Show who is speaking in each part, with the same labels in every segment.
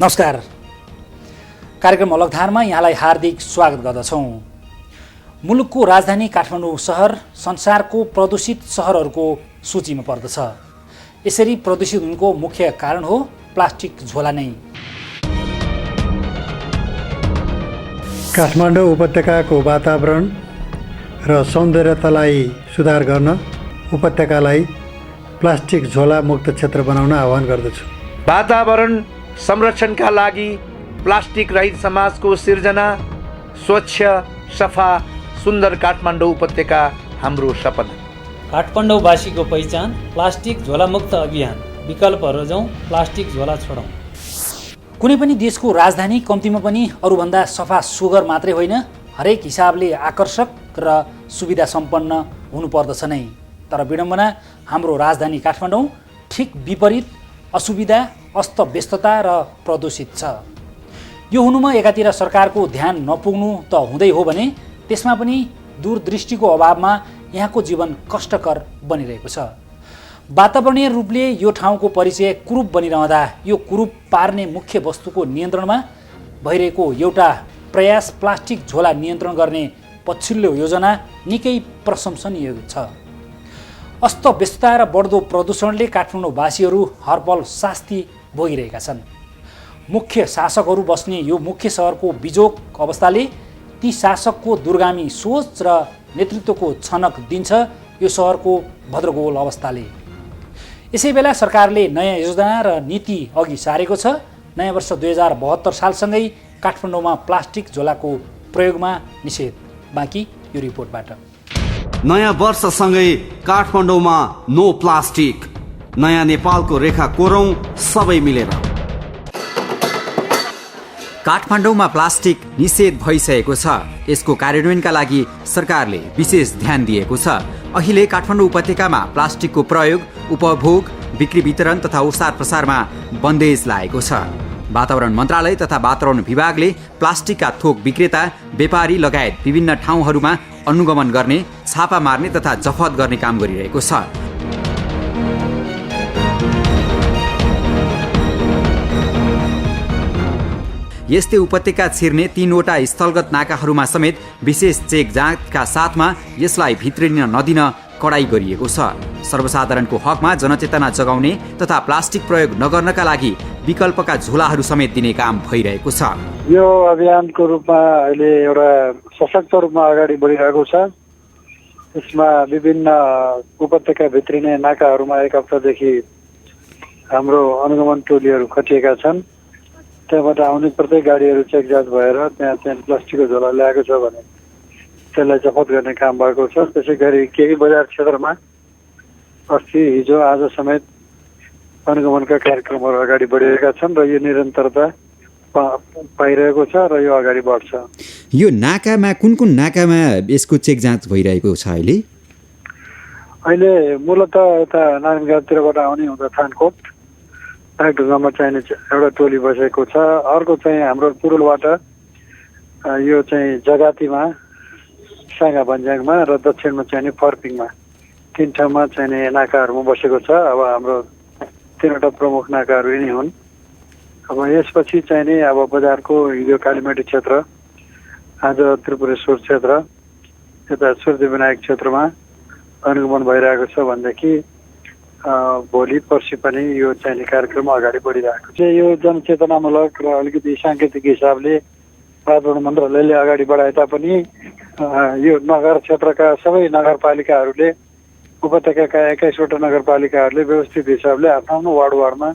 Speaker 1: नमस्कार। कार्यक्रम अलगधारमा यहाँलाई हार्दिक स्वागत गर्दछौँ। मुलुकको राजधानी काठमाडौँ सहर संसारको प्रदूषित सहरहरूको सूचीमा पर्दछ। यसरी प्रदूषित हुनुको मुख्य कारण हो प्लास्टिक झोला नै।
Speaker 2: काठमाडौँ उपत्यकाको वातावरण र सौन्दर्यतालाई सुधार गर्न उपत्यकालाई प्लास्टिक झोला मुक्त क्षेत्र बनाउन आह्वान गर्दछु।
Speaker 3: वातावरण संरक्षणका लागि प्लास्टिक रहित समाजको सिर्जना, स्वच्छ, सफा, सुन्दर काठमाडौँ उपत्यका हाम्रो सपना।
Speaker 4: काठमाडौँवासीको पहिचान प्लास्टिक झोला मुक्त अभियान। विकल्प रोजौँ, प्लास्टिक झोला छोडौँ।
Speaker 1: कुनै पनि देशको राजधानी कम्तीमा पनि अरूभन्दा सफा सुग्घर मात्रै होइन, हरेक हिसाबले आकर्षक र सुविधा सम्पन्न हुनुपर्दछ नै। तर विडम्बना, हाम्रो राजधानी काठमाडौँ ठिक विपरीत, असुविधा, अस्तव्यस्तता र प्रदूषित छ। यो हुनुमा एकातिर सरकारको ध्यान नपुग्नु त हुँदै हो भने त्यसमा पनि दूरदृष्टिको अभावमा यहाँको जीवन कष्टकर बनिरहेको छ। वातावरणीय रूपले यो ठाउँको परिचय कुरूप बनिरहँदा यो कुरूप पार्ने मुख्य वस्तुको नियन्त्रणमा भइरहेको एउटा प्रयास प्लास्टिक झोला नियन्त्रण गर्ने पछिल्लो योजना निकै प्रशंसनीय छ। अस्तव्यस्तता र बढ्दो प्रदूषणले काठमाडौँवासीहरू हरपल शास्ति भोगिरहेका छन्। मुख्य शासकहरू बस्ने यो मुख्य सहरको बिजोग अवस्थाले ती शासकको दूरगामी सोच र नेतृत्वको छनक दिन्छ यो सहरको भद्रगोल अवस्थाले। यसै बेला सरकारले नयाँ योजना र नीति अघि सारेको छ। नयाँ वर्ष 2072 सालसँगै काठमाडौँमा प्लास्टिक झोलाको प्रयोगमा निषेध। बाँकी यो रिपोर्टबाट।
Speaker 5: नयाँ वर्षसँगै काठमाडौँमा नो प्लास्टिक। नयाँ नेपालको रेखा कोरौं सबै मिलेर। काठमाडौँमा प्लास्टिक निषेध भइसकेको छ। यसको कार्यान्वयनका लागि सरकारले विशेष ध्यान दिएको छ। अहिले काठमाडौँ उपत्यकामा प्लास्टिकको प्रयोग, उपभोग, बिक्री वितरण तथा ओसार प्रसारमा बन्देज लागेको छ। वातावरण मन्त्रालय तथा वातावरण विभागले प्लास्टिकका थोक विक्रेता, व्यापारी लगायत विभिन्न ठाउँहरूमा अनुगमन गर्ने, छापा मार्ने तथा जफत गर्ने काम गरिरहेको छ। यस्तै उपत्यका छिर्ने 3वटा स्थलगत नाकाहरूमा समेत विशेष चेक जाँचका साथमा यसलाई भित्रिन नदिन कडाई गरिएको छ। सर्वसाधारणको हकमा जनचेतना जगाउने तथा प्लास्टिक प्रयोग नगर्नका लागि विकल्पका झोलाहरू समेत दिने काम भइरहेको छ।
Speaker 2: यो अभियानको रूपमा अहिले एउटा सशक्त रूपमा अगाडि बढिरहेको छ। यसमा विभिन्न उपत्यका भित्रिने नाकाहरूमा एक हप्तादेखि हाम्रो अनुगमन टोलीहरू खटिएका छन्। त्यहाँबाट आउने प्रत्येक गाडीहरू चेक जाँच भएर त्यहाँ प्लास्टिकको झोला ल्याएको छ भने त्यसलाई जफत गर्ने काम भएको छ। त्यसै गरी केही बजार क्षेत्रमा अस्ति, हिजो, आज समेत अनुगमनका कार्यक्रमहरू अगाडि बढिरहेका छन् र यो निरन्तरता पाइरहेको छ र यो अगाडि बढ्छ।
Speaker 6: यो नाकामा कुन नाकामा यसको चेक जाँच भइरहेको छ अहिले?
Speaker 2: अहिले मूलत यता नारायणघाटतिरबाट आउने हुँदा थानकोट ढुङ्गामा चाहिने एउटा टोली बसेको छ। अर्को चाहिँ हाम्रो पुरुलबाट यो चाहिँ जगातीमा, साँगा भन्ज्याङमा र दक्षिणमा चाहिने फर्पिङमा 3 ठाउँमा चाहिने नाकाहरूमा बसेको छ। अब हाम्रो 3वटा प्रमुख नाकाहरू यिनै हुन्। अब यसपछि चाहिने अब बजारको हिजो कालीमाटी क्षेत्र, आज त्रिपुरेश्वर क्षेत्र, यता सूर्यविनायक क्षेत्रमा अनुगमन भइरहेको छ भनेदेखि भोलि पर्सि पनि यो चाहिने कार्यक्रम अगाडि बढिरहेको छ। यो जनचेतनामूलक र अलिकति साङ्केतिक हिसाबले वातावरण मन्त्रालयले अगाडि बढाए तापनि यो नगर क्षेत्रका सबै नगरपालिकाहरूले, उपत्यकाका 21वटा नगरपालिकाहरूले व्यवस्थित हिसाबले आफ्नो वार्डमा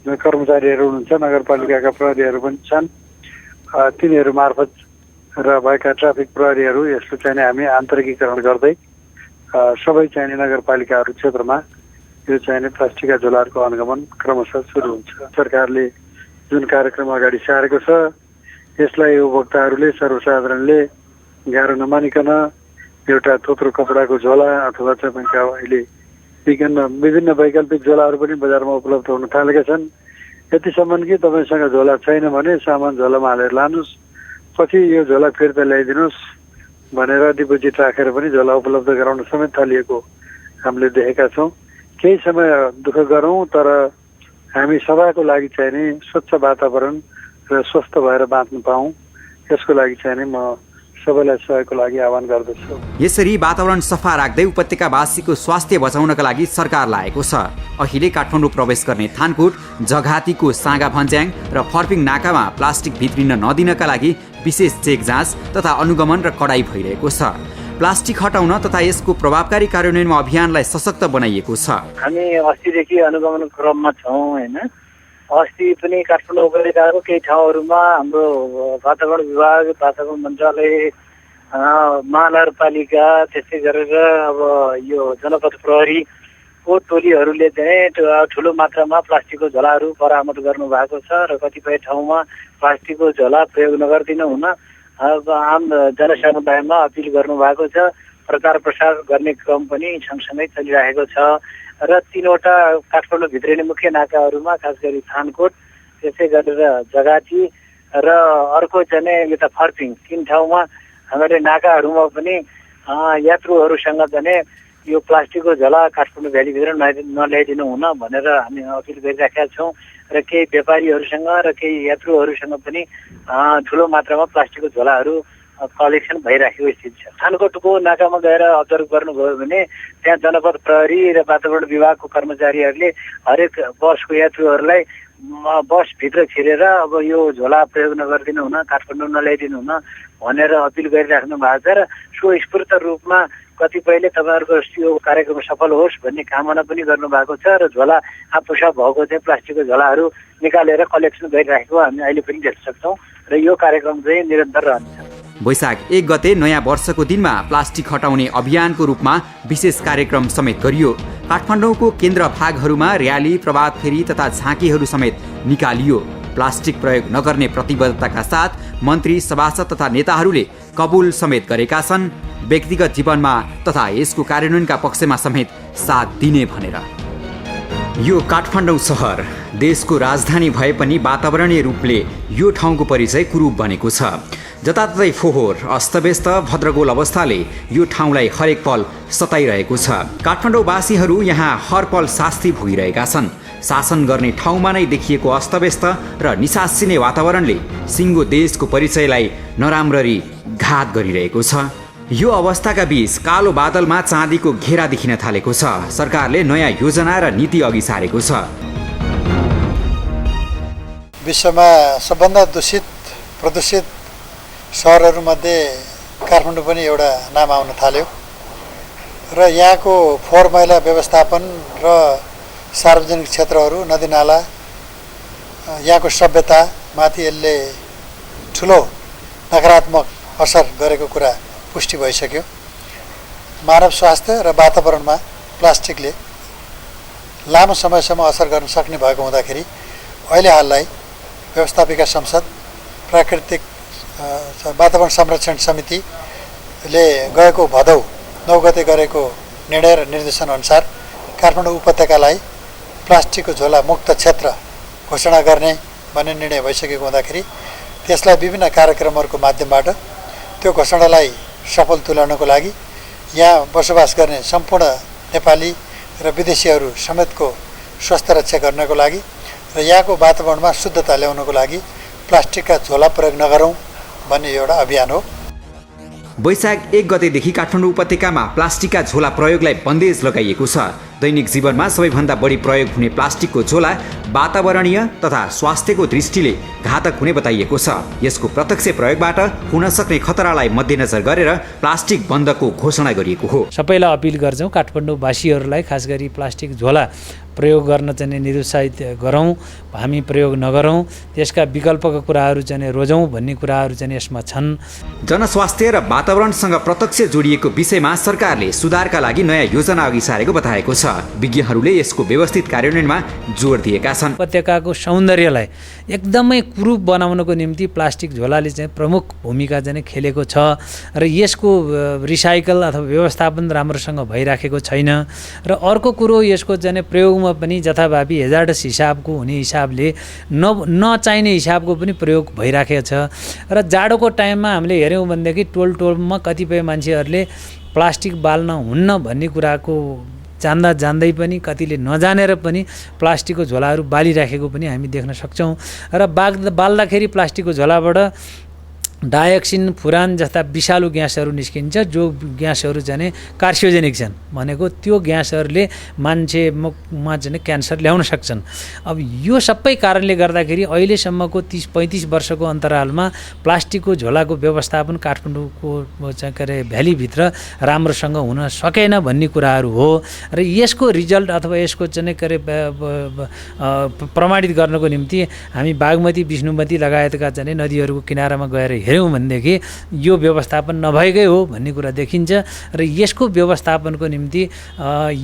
Speaker 2: कर्मचारीहरू हुनुहुन्छ, नगरपालिकाका प्रहरीहरू पनि छन्। तिनीहरू मार्फत र भएका ट्राफिक प्रहरीहरू यसको चाहिने हामी आन्तरिकीकरण गर्दै सबै चाहिने नगरपालिकाहरू क्षेत्रमा यो चाहिने प्लास्टिकका झोलाहरूको अनुगमन क्रमशः सुरु हुन्छ। सरकारले जुन कार्यक्रम अगाडि सारेको छ यसलाई उपभोक्ताहरूले, सर्वसाधारणले गाह्रो नमानिकन एउटा थोत्रो कपडाको झोला अथवा तपाईँको अहिले विभिन्न वैकल्पिक झोलाहरू पनि बजारमा उपलब्ध हुन थालेका छन्। यतिसम्म कि तपाईँसँग झोला छैन भने सामान झोलामा हालेर लानुहोस्, पछि यो झोला फिर्ता ल्याइदिनुहोस् भनेर डिपोजिट राखेर पनि झोला उपलब्ध गराउन समेत थालिएको हामीले देखेका छौँ। केही समय दुःख गरौँ तर हामी सबैको लागि चाहिँ नि स्वच्छ वातावरण र स्वस्थ भएर बाँच्न पाऊँ, यसको लागि चाहिँ नि म सबैलाई सहयोगको लागि आह्वान गर्दछु।
Speaker 5: यसरी वातावरण सफा राख्दै उपत्यकावासीको स्वास्थ्य बचाउनका लागि सरकार लागेको छ। अहिले काठमाडौँ प्रवेश गर्ने थानकोट, जघातीको साँगा भन्ज्याङ र फर्पिङ नाकामा प्लास्टिक भित्रिन नदिनका लागि विशेष चेक जाँच तथा अनुगमन र कडाई भइरहेको छ। प्लास्टिक हटाउन तथा यसको प्रभावकारी कार्यान्वयनमा अभियानलाई सशक्त बनाइएको छ।
Speaker 7: हामी अस्तिदेखि अनुगमन क्रममा छौँ होइन। अस्ति पनि काठमाडौँ उपत्यकाको केही ठाउँहरूमा हाम्रो वातावरण विभाग, वातावरण मन्त्रालय, महानगरपालिका, त्यस्तै गरेर अब यो जनपद प्रहरीको टोलीहरूले चाहिँ ठुलो मात्रामा प्लास्टिकको झोलाहरू बरामद गर्नुभएको छ र कतिपय ठाउँमा प्लास्टिकको झोला प्रयोग नगरिदिन हुन आम जनसमुदायमा अपिल गर्नुभएको छ। प्रचार प्रसार गर्ने क्रम पनि सँगसँगै चलिरहेको छ र 3वटा काठमाडौँ भित्रिने मुख्य नाकाहरूमा खास गरी थानकोट, त्यसै गरेर जगाती र अर्को चाहिँ यता फर्पिङ 3 ठाउँमा हामीले नाकाहरूमा पनि यात्रुहरूसँग चाहिँ यो प्लास्टिकको झोला काठमाडौँ भ्यालीभित्र नल्याइदिनु हुन भनेर हामी अपिल गरिराखेका छौँ र केही व्यापारीहरूसँग र केही यात्रुहरूसँग पनि ठुलो मात्रामा प्लास्टिकको झोलाहरू कलेक्सन भइराखेको स्थिति छ। थानकोटको नाकामा गएर अब्जर्भ गर्नुभयो भने त्यहाँ जनपद प्रहरी र वातावरण विभागको कर्मचारीहरूले हरेक बसको यात्रुहरूलाई बसभित्र छिरेर अब यो झोला प्रयोग नगरिदिनु हुन, काठमाडौँ नल्याइदिनु हुन भनेर अपिल गरिराख्नु भएको छ र स्वस्फूर्त रूपमा कतिपयले तपाईँहरूको यो कार्यक्रम सफल होस् भन्ने कामना पनि गर्नुभएको छ र झोला आफूसँग भएको चाहिँ प्लास्टिकको झोलाहरू निकालेर कलेक्सन गरिराखेको हामी अहिले पनि देख्न सक्छौँ र यो कार्यक्रम चाहिँ निरन्तर रहन्छ।
Speaker 5: वैशाख 1 गते नयाँ वर्षको दिनमा प्लास्टिक हटाउने अभियानको रूपमा विशेष कार्यक्रम समेत गरियो। काठमाडौँको केन्द्र भागहरूमा र्याली, प्रभात फेरी तथा झाँकीहरू समेत निकालियो। प्लास्टिक प्रयोग नगर्ने प्रतिबद्धताका साथ मन्त्री, सभासद तथा नेताहरूले कबुल समेत गरेका छन्, व्यक्तिगत जीवनमा तथा यसको कार्यान्वयनका पक्षमा समेत साथ दिने भनेर। यो काठमाडौँ सहर देशको राजधानी भए पनि वातावरणीय रूपले यो ठाउँको परिचय कुरूप बनेको छ। जताततै फोहोर, अस्तव्यस्त, भद्रगोल अवस्थाले यो ठाउँलाई हरेक पल सताइरहेको छ। काठमाडौँवासीहरू यहाँ हर पल शास्ति भोगिरहेका छन्। शासन गर्ने ठाउँमा नै देखिएको अस्तव्यस्त र निसासिने वातावरणले सिङ्गो देशको परिचयलाई नराम्ररी घात गरिरहेको छ। यो अवस्थाका बीच कालो बादलमा चाँदीको घेरा देखिन थालेको छ। सरकारले नयाँ योजना र नीति अघि सारेको छ।
Speaker 8: विश्वमा सबभन्दा दूषित प्रदूषित सहरहरूमध्ये काठमाडौँ पनि एउटा नाम आउन थाल्यो र यहाँको फोहोर मैला व्यवस्थापन र सार्वजनिक क्षेत्रहरू, नदीनाला, यहाँको सभ्यतामाथि यसले ठुलो नकारात्मक असर गरेको कुरा पुष्टि भइसक्यो। मानव स्वास्थ्य र वातावरणमा प्लास्टिकले लामो समयसम्म असर गर्न सक्ने भएको हुँदाखेरि अहिले हाललाई व्यवस्थापिका संसद, प्राकृतिक वातावरण संरक्षण समितिले गएको भदौ 9 गते गरेको निर्णय र निर्देशन अनुसार काठमाडौँ उपत्यकालाई प्लास्टिकको झोला मुक्त क्षेत्र घोषणा गर्ने भन्ने निर्णय भइसकेको हुँदाखेरि त्यसलाई विभिन्न कार्यक्रमहरूको माध्यमबाट त्यो घोषणालाई सफल तुल्याउनको लागि यहाँ बसोबास गर्ने सम्पूर्ण नेपाली र विदेशीहरू समेतको स्वास्थ्य रक्षा गर्नको लागि र यहाँको वातावरणमा शुद्धता ल्याउनको लागि प्लास्टिकका झोला प्रयोग नगरौँ भन्ने एउटा अभियान हो।
Speaker 5: वैशाख 1 गतेदेखि काठमाडौँ उपत्यकामा प्लास्टिकका झोला प्रयोगलाई बन्देज लगाइएको छ। दैनिक जीवनमा सबैभन्दा बढी प्रयोग हुने प्लास्टिकको झोला वातावरणीय तथा स्वास्थ्यको दृष्टिले घातक हुने बताइएको छ। यसको प्रत्यक्ष प्रयोगबाट हुन सक्ने खतरालाई मध्यनजर गरेर प्लास्टिक बन्दको घोषणा गरिएको हो।
Speaker 4: सबैलाई अपिल गर्छौँ काठमाडौँवासीहरूलाई खास गरी प्लास्टिक झोला प्रयोग गर्न चाहिँ निरुत्साहित गरौँ, हामी प्रयोग नगरौँ, त्यसका विकल्पका कुराहरू चाहिँ रोजौँ भन्ने कुराहरू चाहिँ यसमा छन्।
Speaker 5: जनस्वास्थ्य र वातावरणसँग प्रत्यक्ष जोडिएको विषयमा सरकारले सुधारका लागि नयाँ योजना अघि सारेको बताएको छ। विज्ञहरूले यसको व्यवस्थित कार्यान्वयनमा जोड दिएका छन्।
Speaker 4: उपत्यकाको सौन्दर्यलाई एकदमै कुरूप बनाउनको निम्ति प्लास्टिक झोलाले चाहिँ प्रमुख भूमिका चाहिँ खेलेको छ र यसको रिसाइकल अथवा व्यवस्थापन राम्रोसँग भइराखेको छैन र अर्को कुरो यसको चाहिँ प्रयोगमा पनि जथाभावी हेजार्डस हिसाबको हुने हिसाबले नचाहिने हिसाबको पनि प्रयोग भइराखेको छ र जाडोको टाइममा हामीले हेऱ्यौँ भनेदेखि टोलमा कतिपय मान्छेहरूले प्लास्टिक बाल्न हुन्न भन्ने कुराको जान्दै पनि कतिले नजानेर पनि प्लास्टिकको झोलाहरू बालिराखेको पनि हामी देख्न सक्छौँ र बाल्दाखेरि प्लास्टिकको झोलाबाट डाइअक्सिन फुरान जस्ता विषालु ग्यासहरू निस्किन्छ जो ग्यासहरू चाहिँ कार्सियोजेनिक छन् भनेको त्यो ग्यासहरूले मान्छेमा चाहिँ क्यान्सर ल्याउन सक्छन्। अब यो सबै कारणले गर्दाखेरि अहिलेसम्मको 30-35 वर्षको अन्तरालमा प्लास्टिकको झोलाको व्यवस्थापन काठमाडौँको चाहिँ के अरे भ्यालीभित्र राम्रोसँग हुन सकेन भन्ने कुराहरू हो र यसको रिजल्ट अथवा यसको चाहिँ के अरे प्रमाणित गर्नको निम्ति हामी बागमती विष्णुमती लगायतका चाहिँ नदीहरूको किनारामा गएर हेऱ्यौँ भनेदेखि यो व्यवस्थापन नभएकै हो भन्ने कुरा देखिन्छ र यसको व्यवस्थापनको निम्ति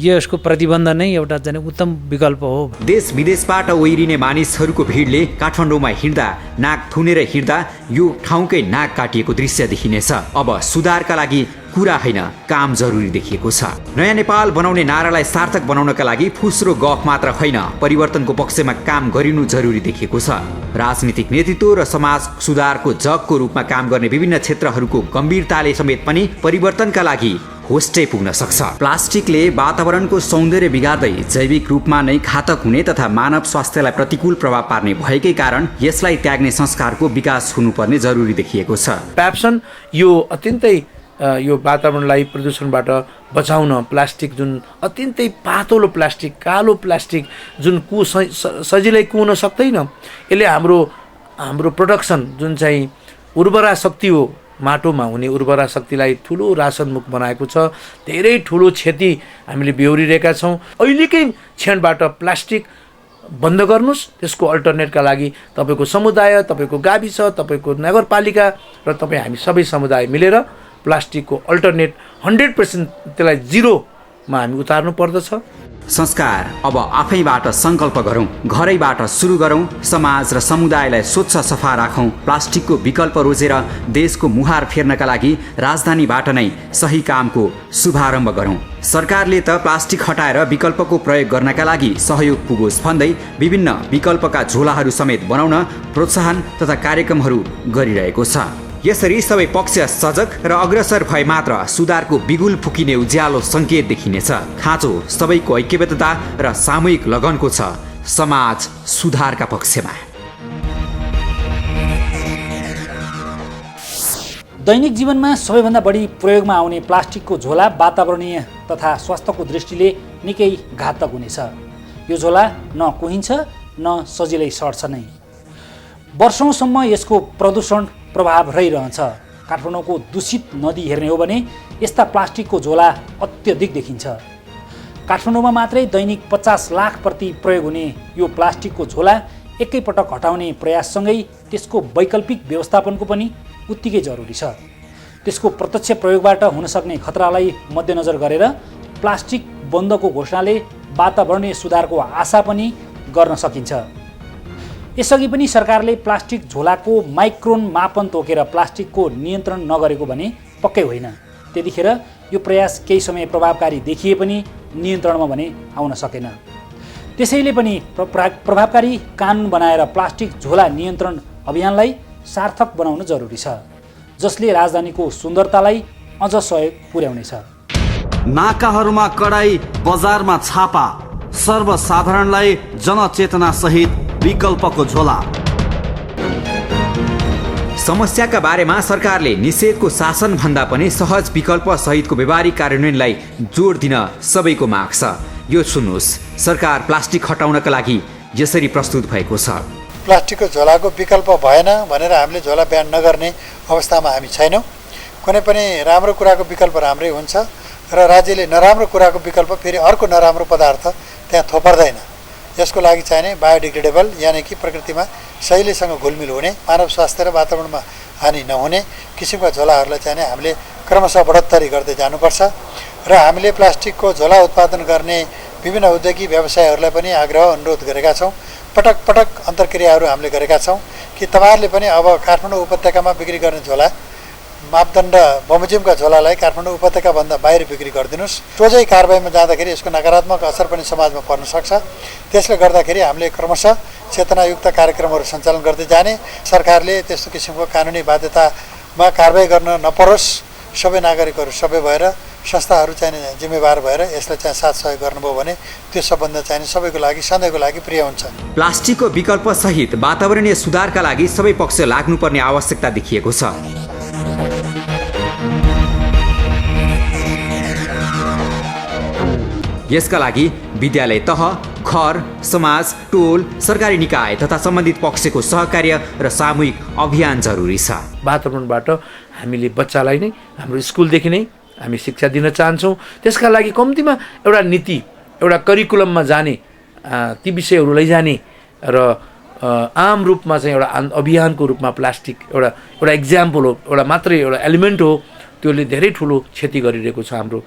Speaker 4: यसको प्रतिबन्ध नै एउटा चाहिँ उत्तम विकल्प हो।
Speaker 5: देश विदेशबाट ओइरिने मानिसहरूको भिडले काठमाडौँमा हिँड्दा नाक थुनेर हिँड्दा यो ठाउँकै नाक काटिएको दृश्य देखिनेछ। अब सुधारका लागि कुरा होइन काम जरुरी देखिएको छ। नयाँ नेपाल बनाउने नारालाई सार्थक बनाउनका लागि फुस्रो गफ मात्र होइन परिवर्तनको पक्षमा काम गरिनु जरुरी देखिएको छ। राजनीतिक नेतृत्व र समाज सुधारको जगको रूपमा काम गर्ने विभिन्न क्षेत्रहरूको गम्भीरताले समेत पनि परिवर्तनका लागि होस्टे पुग्न सक्छ। प्लास्टिकले वातावरणको सौन्दर्य बिगार्दै जैविक रूपमा नै घातक हुने तथा मानव स्वास्थ्यलाई प्रतिकूल प्रभाव पार्ने भएकै कारण यसलाई त्याग्ने संस्कारको विकास हुनुपर्ने जरुरी देखिएको छ।
Speaker 3: प्याप्सन यो अत्यन्तै यो वातावरणलाई प्रदूषणबाट बचाउन प्लास्टिक जुन अत्यन्तै पातलो प्लास्टिक कालो प्लास्टिक जुन सजिलै कुन सक्दैन यसले हाम्रो प्रोडक्सन जुन चाहिँ उर्वरा शक्ति हो माटोमा हुने उर्वरा शक्तिलाई ठुलो रासनमुख बनाएको छ। धेरै ठुलो क्षति हामीले बेहोरिरहेका छौँ। अहिलेकै क्षणबाट प्लास्टिक बन्द गर्नुहोस्। त्यसको अल्टरनेटका लागि तपाईँको समुदाय तपाईँको गाविस तपाईँको नगरपालिका र तपाईँ हामी सबै समुदाय मिलेर प्लास्टिकको अल्टरनेट 100% त्यसलाई जिरोमा हामी उतार्नु पर्दछ।
Speaker 5: संस्कार अब आफैबाट सङ्कल्प गरौँ, घरैबाट सुरु गरौँ, समाज र समुदायलाई स्वच्छ सफा राखौँ, प्लास्टिकको विकल्प रोजेर देशको मुहार फेर्नका लागि राजधानीबाट नै सही कामको शुभारम्भ गरौँ। सरकारले त प्लास्टिक हटाएर विकल्पको प्रयोग गर्नका लागि सहयोग पुगोस् भन्दै विभिन्न विकल्पका झोलाहरू समेत बनाउन प्रोत्साहन तथा कार्यक्रमहरू गरिरहेको छ। यसरी सबै पक्ष सजग र अग्रसर भए मात्र सुधारको बिगुल फुकिने उज्यालो सङ्केत देखिनेछ। खाँचो सबैको ऐक्यबद्धता र सामूहिक लगनको छ समाज सुधारका पक्षमा।
Speaker 1: दैनिक जीवनमा सबैभन्दा बढी प्रयोगमा आउने प्लास्टिकको झोला वातावरणीय तथा स्वास्थ्यको दृष्टिले निकै घातक हुनेछ। यो झोला न कुहिन्छ न सजिलै सर्छ नै। वर्षौँसम्म यसको प्रदूषण प्रभाव रहिरहन्छ। काठमाडौँको दूषित नदी हेर्ने हो भने यस्ता प्लास्टिकको झोला अत्यधिक देखिन्छ। काठमाडौँमा मात्रै दैनिक 50 लाख प्रति प्रयोग हुने यो प्लास्टिकको झोला एकैपटक हटाउने प्रयाससँगै त्यसको वैकल्पिक व्यवस्थापनको पनि उत्तिकै जरुरी छ। त्यसको प्रत्यक्ष प्रयोगबाट हुन सक्ने खतरालाई मध्यनजर गरेर प्लास्टिक बन्दको घोषणाले वातावरणीय सुधारको आशा पनि गर्न सकिन्छ। यसअघि पनि सरकारले प्लास्टिक झोलाको माइक्रोन मापन तोकेर प्लास्टिकको नियन्त्रण नगरेको भने पक्कै होइन। त्यतिखेर यो प्रयास केही समय प्रभावकारी देखिए पनि नियन्त्रणमा भने आउन सकेन। त्यसैले पनि प्रभावकारी कानुन बनाएर प्लास्टिक झोला नियन्त्रण अभियानलाई सार्थक बनाउन जरुरी छ, जसले राजधानीको सुन्दरतालाई अझ सहयोग पुर्याउनेछ।
Speaker 9: नाकाहरूमा कडाई, बजारमा छापा, सर्वसाधारणलाई जनचेतना सहित विकल्पको झोला।
Speaker 5: समस्याका बारेमा सरकारले निषेधको शासन भन्दा पनि सहज विकल्प सहितको व्यवहारिक कार्यान्वयनलाई जोड दिन सबैको माग छ। यो सुन्नुहोस्, सरकार प्लास्टिक हटाउनका लागि यसरी प्रस्तुत भएको छ।
Speaker 8: प्लास्टिकको झोलाको विकल्प भएन भनेर हामीले झोला ब्यान नगर्ने अवस्थामा हामी छैनौँ। कुनै पनि राम्रो कुराको विकल्प राम्रै हुन्छ र राज्यले नराम्रो कुराको विकल्प फेरि अर्को नराम्रो पदार्थ त्यहाँ थोपर्दैन। यसको लागि चाहिने बायोडिग्रेडेबल यानि कि प्रकृतिमा शैलीसँग घुलमिल हुने, मानव स्वास्थ्य र वातावरणमा हानि नहुने किसिमका झोलाहरूलाई चाहिने हामीले क्रमशः बढोत्तरी गर्दै जानुपर्छ। र हामीले प्लास्टिकको झोला उत्पादन गर्ने विभिन्न उद्योगी व्यवसायहरूलाई पनि आग्रह अनुरोध गरेका छौँ। पटक पटक अन्तर्क्रियाहरू हामीले गरेका छौँ कि तपाईँहरूले पनि अब काठमाडौँ उपत्यकामा बिक्री गर्ने झोला मापदण्ड बमोजिमका झोलालाई काठमाडौँ उपत्यकाभन्दा बाहिर बिक्री गरिदिनुहोस्। सोझै कारबाहीमा जाँदाखेरि यसको नकारात्मक असर पनि समाजमा पर्न सक्छ। त्यसले गर्दाखेरि हामीले क्रमशः चेतनायुक्त कार्यक्रमहरू सञ्चालन गर्दै जाने, सरकारले त्यस्तो किसिमको कानुनी बाध्यतामा कारबाही गर्न नपरोस्, सबै नागरिकहरू सबै भएर संस्थाहरू चाहिँ जिम्मेवार भएर यसलाई चाहिँ साथ सहयोग गर्नुभयो भने त्यो सबभन्दा चाहिँ सबैको लागि सधैँको लागि प्रिय हुन्छ।
Speaker 5: प्लास्टिकको विकल्प सहित वातावरणीय सुधारका लागि सबै पक्ष लाग्नुपर्ने आवश्यकता देखिएको छ। यसका लागि विद्यालय तह, घर, समाज, टोल, सरकारी निकाय तथा सम्बन्धित पक्षको सहकार्य र सामूहिक अभियान जरुरी छ।
Speaker 3: वातावरणबाट हामीले बच्चालाई नै हाम्रो स्कुलदेखि नै हामी शिक्षा दिन चाहन्छौँ। त्यसका लागि कम्तीमा एउटा नीति, एउटा करिकुलममा जाने ती विषयहरू लैजाने र आम रूपमा चाहिँ एउटा अभियानको रूपमा प्लास्टिक एउटा इक्जाम्पल हो, एउटा मात्रै एउटा एलिमेन्ट हो। त्यसले धेरै ठुलो क्षति गरिरहेको छ हाम्रो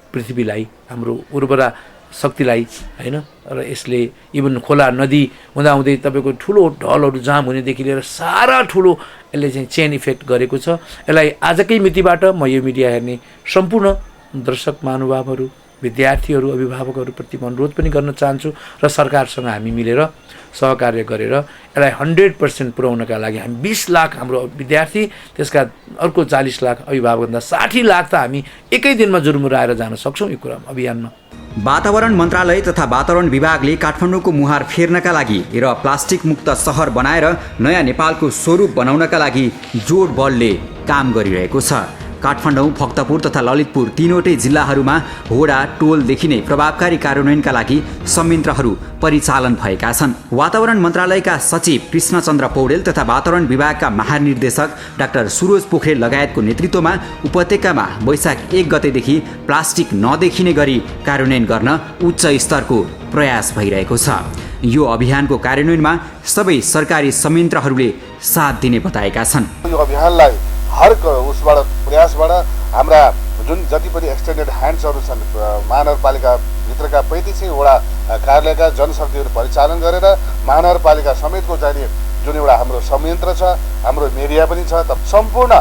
Speaker 3: पृथ्वीलाई, हाम्रो उर्वरा शक्तिलाई हैन। र यसले इभन खोला नदी हुँदाहुँदै तपाईँको ठुलो ढलहरू जाम हुनेदेखि लिएर सारा ठुलो यसले चाहिँ चेन इफेक्ट गरेको छ। यसलाई आजकै मितिबाट म यो मिडिया हेर्ने सम्पूर्ण दर्शक महानुभावहरू, विद्यार्थीहरू, अभिभावकहरूप्रति म अनुरोध पनि गर्न चाहन्छु र सरकारसँग हामी मिलेर सहकार्य गरेर यसलाई 100% पुर्याउनका लागि हामी 20 लाख हाम्रो विद्यार्थी, त्यसका अर्को 40 लाख अभिभावकभन्दा 60 लाख त हामी एकै दिनमा जुर्मुराएर जान सक्छौँ यो कुरा अभियानमा।
Speaker 5: वातावरण मन्त्रालय तथा वातावरण विभागले काठमाडौँको मुहार फेर्नका लागि र प्लास्टिक मुक्त सहर बनाएर नयाँ नेपालको स्वरूप बनाउनका लागि जोड बलले काम गरिरहेको छ। काठमाडौँ, भक्तपुर तथा ललितपुर तीनवटै जिल्लाहरूमा होडा टोलदेखि नै प्रभावकारी कार्यान्वयनका लागि संयन्त्रहरू परिचालन भएका छन्। वातावरण मन्त्रालयका सचिव कृष्णचन्द्र पौडेल तथा वातावरण विभागका महानिर्देशक डाक्टर सुरोज पोखरेल लगायतको नेतृत्वमा उपत्यकामा वैशाख 1 गतेदेखि प्लास्टिक नदेखिने गरी कार्यान्वयन गर्न उच्च स्तरको प्रयास भइरहेको छ। यो अभियानको कार्यान्वयनमा सबै सरकारी संयन्त्रहरूले साथ दिने बताएका छन्।
Speaker 10: यो अभियानलाई हर उसबाट प्रयासबाट हाम्रा जुन जति पनि एक्सटेन्डेड ह्यान्ड्सहरू छन् महानगरपालिकाभित्रका 35 वडा कार्यालयका जनशक्तिहरू परिचालन गरेर महानगरपालिका समेतको चाहिँ जुन एउटा हाम्रो संयन्त्र छ, हाम्रो मेडिया पनि छ, त सम्पूर्ण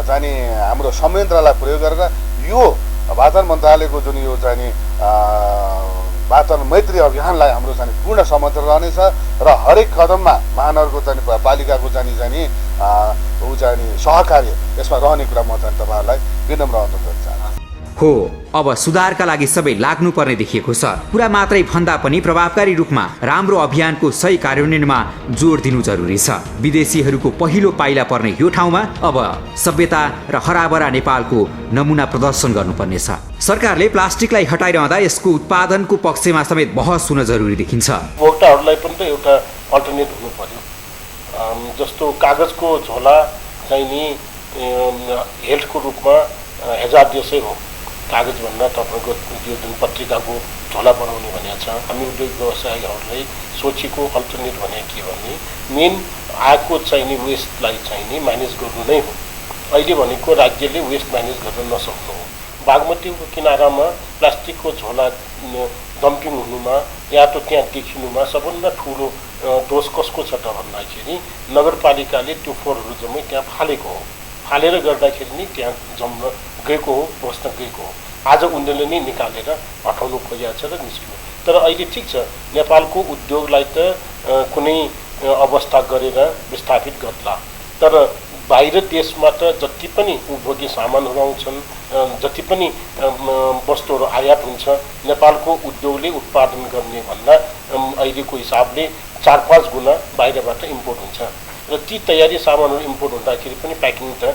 Speaker 10: चाहिँ हाम्रो संयन्त्रलाई प्रयोग गरेर यो वातावरण मन्त्रालयको जुन यो चाहिँ वातावरण मैत्री अभियानलाई हाम्रो चाहिँ पूर्ण समर्थन रहनेछ र हरेक कदममा महानगरको चाहिँ पालिकाको चाहिँ सहकार्य यसमा रहने कुरा म चाहिँ तपाईँहरूलाई विनम्र अनुरोध गर्न चाहन्छु।
Speaker 5: हो, अब सुधारका लागि सबै लाग्नुपर्ने देखिएको छ। कुरा मात्रै भन्दा पनि प्रभावकारी रूपमा राम्रो अभियानको सही कार्यान्वयनमा जोड दिनु जरुरी छ। विदेशीहरूको पहिलो पाइला पर्ने यो ठाउँमा अब सभ्यता र हराभरा नेपालको नमुना प्रदर्शन गर्नुपर्ने छ। सरकारले प्लास्टिकलाई हटाइरहँदा यसको उत्पादनको पक्षमा समेत बहस हुन जरुरी देखिन्छ।
Speaker 11: उपभोक्ताहरूलाई पनि त एउटा अल्टरनेट हुनु पर्यो। जस्तो कागजको झोला चाहिँ नि हेल्थको रूपमा हेजार्डियसै हो। कागजभन्दा तपाईँको यो जुन पत्रिकाको झोला बनाउने भनेको छ, हामी उद्योग व्यवसायीहरूलाई सोचेको अल्टरनेट भने के भने मेन आएको चाहिँ नि वेस्टलाई चाहिँ नि म्यानेज गर्नु नै हो। अहिले भनेको राज्यले वेस्ट म्यानेज गर्न नसक्नु हो। बागमतीको किनारामा प्लास्टिकको झोला डम्पिङ हुनुमा या त त्यहाँ देखिनुमा सबभन्दा ठुलो दोष कसको छ त भन्दाखेरि नगरपालिकाले त्यो फोहोरहरू जम्मै त्यहाँ फालेको हो। फालेर गर्दाखेरि नै त्यहाँ जम्न गएको हो, बस्न गएको हो। आज उनीहरूले नै निकालेर हटाउनु खोजिएको छ र निस्किनु। तर अहिले ठिक छ, नेपालको उद्योगलाई त कुनै अवस्था गरेर विस्थापित गर्ला, तर बाहिर देशमा त जति पनि उपभोग्य सामानहरू आउँछन्, जति पनि वस्तुहरू आयात हुन्छ, नेपालको उद्योगले उत्पादन गर्ने भन्दा अहिलेको हिसाबले 4-5 गुणा बाहिरबाट इम्पोर्ट हुन्छ र ती तयारी सामानहरू इम्पोर्ट हुँदाखेरि पनि प्याकिङ त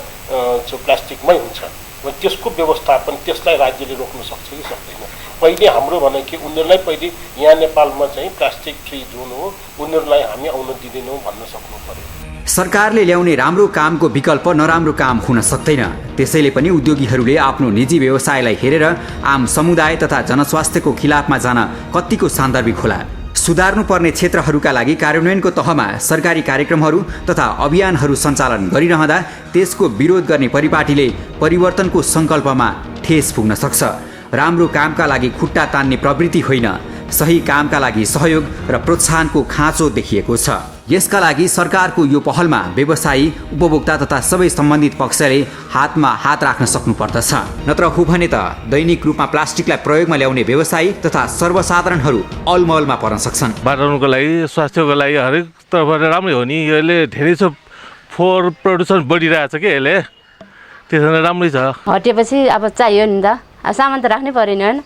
Speaker 11: प्लास्टिकमै हुन्छ। र त्यसको व्यवस्थापन त्यसलाई राज्यले रोक्न सक्छ कि सक्दैन? पहिले हाम्रो भने कि उनीहरूलाई पहिले यहाँ नेपालमा चाहिँ प्लास्टिक फ्री जोन हो, उनीहरूलाई हामी आउन दिँदैनौँ भन्न सक्नु पर्यो।
Speaker 5: सरकारले ल्याउने राम्रो कामको विकल्प नराम्रो काम हुन सक्दैन। त्यसैले पनि उद्योगीहरूले आफ्नो निजी व्यवसायलाई हेरेर आम समुदाय तथा जनस्वास्थ्यको खिलाफमा जान कत्तिको सान्दर्भिक होला। सुधार्नुपर्ने क्षेत्रहरूका लागि कार्यान्वयनको तहमा सरकारी कार्यक्रमहरू तथा अभियानहरू सञ्चालन गरिरहँदा त्यसको विरोध गर्ने परिपाटीले परिवर्तनको सङ्कल्पमा ठेस पुग्न सक्छ। राम्रो कामका लागि खुट्टा तान्ने प्रवृत्ति होइन, सही कामका लागि सहयोग र प्रोत्साहनको खाँचो देखिएको छ। यसका लागि सरकारको यो पहलमा व्यवसायी, उपभोक्ता तथा सबै सम्बन्धित पक्षले हातमा हात राख्न सक्नुपर्दछ। नत्र हो भने त दैनिक रूपमा प्लास्टिकलाई प्रयोगमा ल्याउने व्यवसायी तथा सर्वसाधारणहरू अलमलमा पर्न सक्छन्।
Speaker 12: वातावरणको लागि, स्वास्थ्यको लागि हरेक तर्फबाट राम्रै हो नि। यसले धेरै फोहोर प्रदूषण बढिरहेछ कि यसले त्यसो भने राम्रै छ।
Speaker 13: हटेपछि अब चाहियो नि त, अब सामान त राख्नै पर्यो नि, होइन?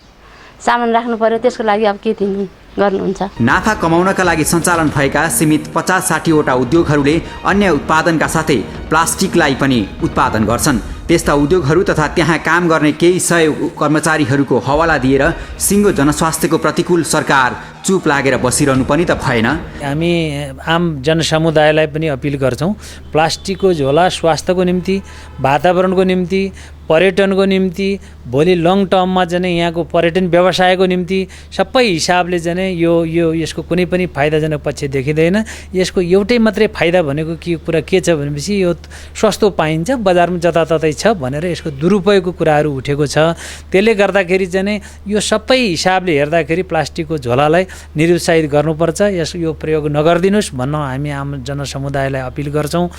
Speaker 13: सामान राख्नु पर्यो, त्यसको लागि अब के तिमी गर्नुहुन्छ?
Speaker 5: नाफा कमाउनका लागि सञ्चालन भएका सीमित 50-60 वटा उद्योगहरूले अन्य उत्पादनका साथै प्लास्टिकलाई पनि उत्पादन गर्छन्। त्यस्ता उद्योगहरू तथा त्यहाँ काम गर्ने केही सय कर्मचारीहरूको हवाला दिएर सिङ्गो जनस्वास्थ्यको प्रतिकूल सरकार चुप लागेर बसिरहनु पनि त भएन।
Speaker 4: हामी आम जनसमुदायलाई पनि अपिल गर्छौँ, प्लास्टिकको झोला स्वास्थ्यको निम्ति, वातावरणको निम्ति, पर्यटनको निम्ति, भोलि लङ टर्ममा चाहिँ यहाँको पर्यटन व्यवसायको निम्ति सबै हिसाबले चाहिँ यो यसको कुनै पनि फाइदाजनक पक्ष देखिँदैन। यसको एउटै मात्रै फाइदा भनेको कुरा के छ भनेपछि यो सस्तो पाइन्छ, बजारमा जताततै छ भनेर यसको दुरुपयोगको कुराहरू उठेको छ। त्यसले गर्दाखेरि चाहिँ यो सबै हिसाबले हेर्दाखेरि प्लास्टिकको झोलालाई निरुत्साहित गर्नुपर्छ, यो प्रयोग नगरिदिनुहोस् भन्न हामी आम जनसमुदायलाई अपिल गर्छौँ।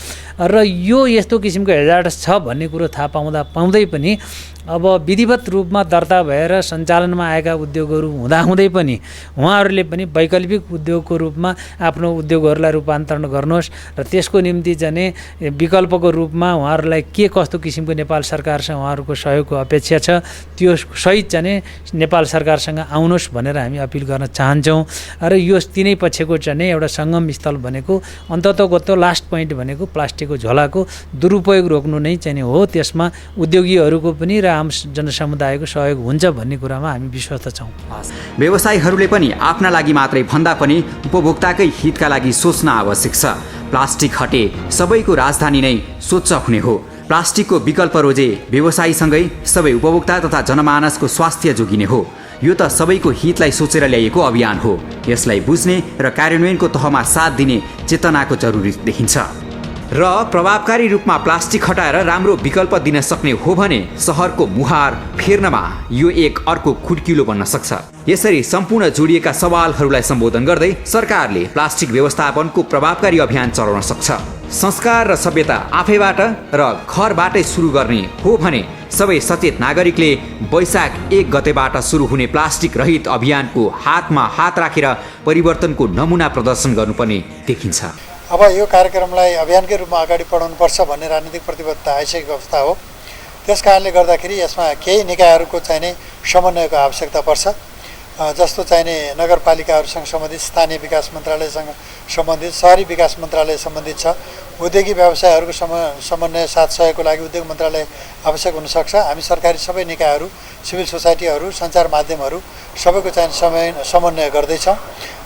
Speaker 4: र यो यस्तो किसिमको हेजार्डस छ भन्ने कुरो थाहा पाउँदै पनि अब विधिवत रूपमा दर्ता भएर सञ्चालनमा आएका उद्योगहरू हुँदाहुँदै पनि उहाँहरूले पनि वैकल्पिक उद्योगको रूपमा आफ्नो उद्योगहरूलाई रूपान्तरण गर्नुहोस् र त्यसको निम्ति चाहिँ विकल्पको रूपमा उहाँहरूलाई के कस्तो किसिमको नेपाल सरकारसँग उहाँहरूको सहयोगको अपेक्षा छ त्यो सहित चाहिँ नेपाल सरकारसँग आउनुहोस् भनेर हामी अपिल गर्न चाहन्छौँ। र यो तिनै पक्षको चाहिँ एउटा सङ्गम स्थल भनेको अन्ततगत लास्ट पोइन्ट भनेको प्लास्टिकको झोलाको दुरुपयोग रोक्नु नै चाहिँ हो। त्यसमा उद्योगीहरूको पनि र आम जनसमुदायको सहयोग हुन्छ भन्ने कुरामा हामी विश्वस्त छौँ।
Speaker 5: व्यवसायीहरूले पनि आफ्ना लागि मात्रै भन्दा पनि उपभोक्ताकै हितका लागि सोच्न आवश्यक छ। प्लास्टिक हटे सबैको राजधानी नै स्वच्छ हुने हो। प्लास्टिकको विकल्प रोजे व्यवसायीसँगै सबै उपभोक्ता तथा जनमानसको स्वास्थ्य जोगिने हो। यो त सबैको हितलाई सोचेर ल्याइएको अभियान हो। यसलाई बुझ्ने र कार्यान्वयनको तहमा साथ दिने चेतनाको जरुरी देखिन्छ। र प्रभावकारी रूपमा प्लास्टिक हटाएर राम्रो विकल्प दिन सक्ने हो भने सहरको मुहार फेर्नमा यो एक अर्को खुड्किलो बन्न सक्छ। यसरी सम्पूर्ण जोडिएका सवालहरूलाई सम्बोधन गर्दै सरकारले प्लास्टिक व्यवस्थापनको प्रभावकारी अभियान चलाउन सक्छ। संस्कार र सभ्यता आफैबाट र घरबाटै सुरु गर्ने हो भने सबै सचेत नागरिकले वैशाख 1 गतेबाट सुरु हुने प्लास्टिक रहित अभियानको हातमा हात राखेर परिवर्तनको नमुना प्रदर्शन गर्नुपर्ने देखिन्छ।
Speaker 8: अब यो कार्यक्रमलाई अभियानकै रूपमा अगाडि बढाउनुपर्छ भन्ने राजनीतिक प्रतिबद्धता आइसकेको अवस्था हो। त्यस कारणले गर्दाखेरि यसमा केही निकायहरूको चाहिने समन्वयको आवश्यकता पर्छ। जस्तो चाहिने नगरपालिकाहरूसँग सम्बन्धित, स्थानीय विकास मन्त्रालयसँग सम्बन्धित, शहरी विकास मन्त्रालय सम्बन्धित छ। उद्योगी व्यवसायहरूको समन्वय साथ सहयोगको लागि उद्योग मन्त्रालय आवश्यक हुनसक्छ। हामी सरकारी सबै निकायहरू, सिभिल सोसाइटीहरू, सञ्चार माध्यमहरू सबैको चाहिँ समन्वय गर्दैछौँ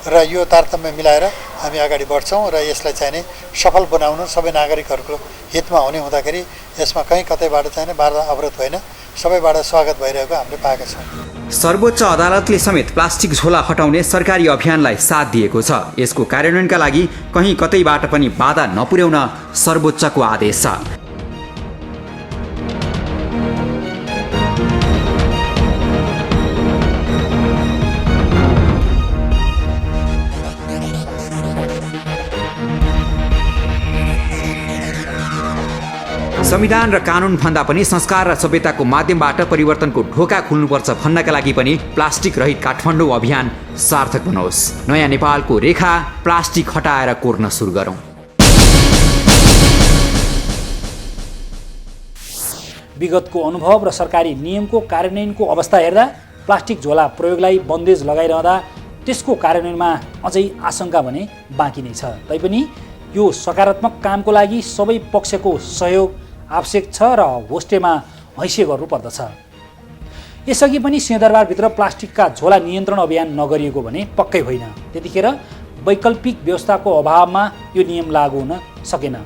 Speaker 8: र यो तारतम्य मिलाएर हामी अगाडि बढ्छौँ र यसलाई चाहिने सफल बनाउनु सबै नागरिकहरूको हितमा हुने हुँदाखेरि यसमा कहीँ कतैबाट चाहिने बाधा अवरोध होइन, सबैबाट स्वागत भइरहेको हामीले पाएका छौँ।
Speaker 5: सर्वोच्च अदालतले समेत प्लास्टिक झोला हटाउने सरकारी अभियानलाई साथ दिएको छ। यसको कार्यान्वयनका लागि कहीँ कतैबाट पनि बाधा नपुर्याउन सर्वोच्चको आदेश छ। संविधान र कानुन भन्दा पनि संस्कार र सभ्यताको माध्यमबाट परिवर्तनको ढोका खुल्नुपर्छ भन्नका लागि पनि प्लास्टिक रहित काठमाडौँ अभियान सार्थक बनोस्। नयाँ नेपालको रेखा प्लास्टिक हटाएर कोर्न सुरु गरौँ।
Speaker 1: विगतको अनुभव र सरकारी नियमको कार्यान्वयनको अवस्था हेर्दा प्लास्टिक झोला प्रयोगलाई बन्देज लगाइरहँदा त्यसको कार्यान्वयनमा अझै आशंका भने बाँकी नै छ। तैपनि यो सकारात्मक कामको लागि सबै पक्षको सहयोग आवश्यक छ र होस्टेमा हैसियत गर्नुपर्दछ। यसअघि पनि सिंहदरबारभित्र प्लास्टिकका झोला नियन्त्रण अभियान नगरिएको भने पक्कै होइन। त्यतिखेर वैकल्पिक व्यवस्थाको अभावमा यो नियम लागू हुन सकेन।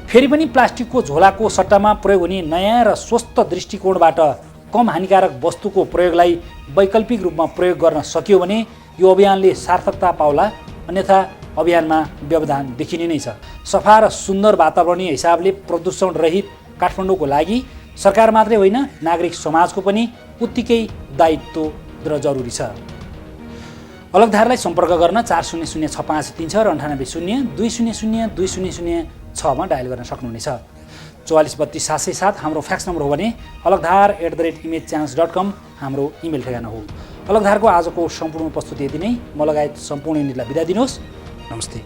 Speaker 1: फेरि पनि प्लास्टिकको झोलाको सट्टामा प्रयोग हुने नयाँ र स्वस्थ दृष्टिकोणबाट कम हानिकारक वस्तुको प्रयोगलाई वैकल्पिक रूपमा प्रयोग गर्न सकियो भने यो अभियानले सार्थकता पाउला, अन्यथा अभियानमा व्यवधान देखिने नै छ। सफा र सुन्दर वातावरणीय हिसाबले प्रदूषण रहित काठमाडौँको लागि सरकार मात्रै होइन, नागरिक समाजको पनि उत्तिकै दायित्व र जरुरी छ। अलगधारलाई सम्पर्क गर्न 400653 र 9802002006 मा डायल गर्न सक्नुहुनेछ। 4432 707 हाम्रो फ्याक्स नम्बर हो भने alagdhar@imagechannels.com हाम्रो इमेल ठेगाना हो। अलगधारको आजको सम्पूर्ण प्रस्तुति यति नै। म लगायत सम्पूर्ण युनिटलाई बिदा दिनुहोस्। नमस्ते।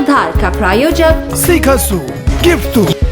Speaker 14: सुधारका प्रायोजक
Speaker 15: सिखसु गिफ्ट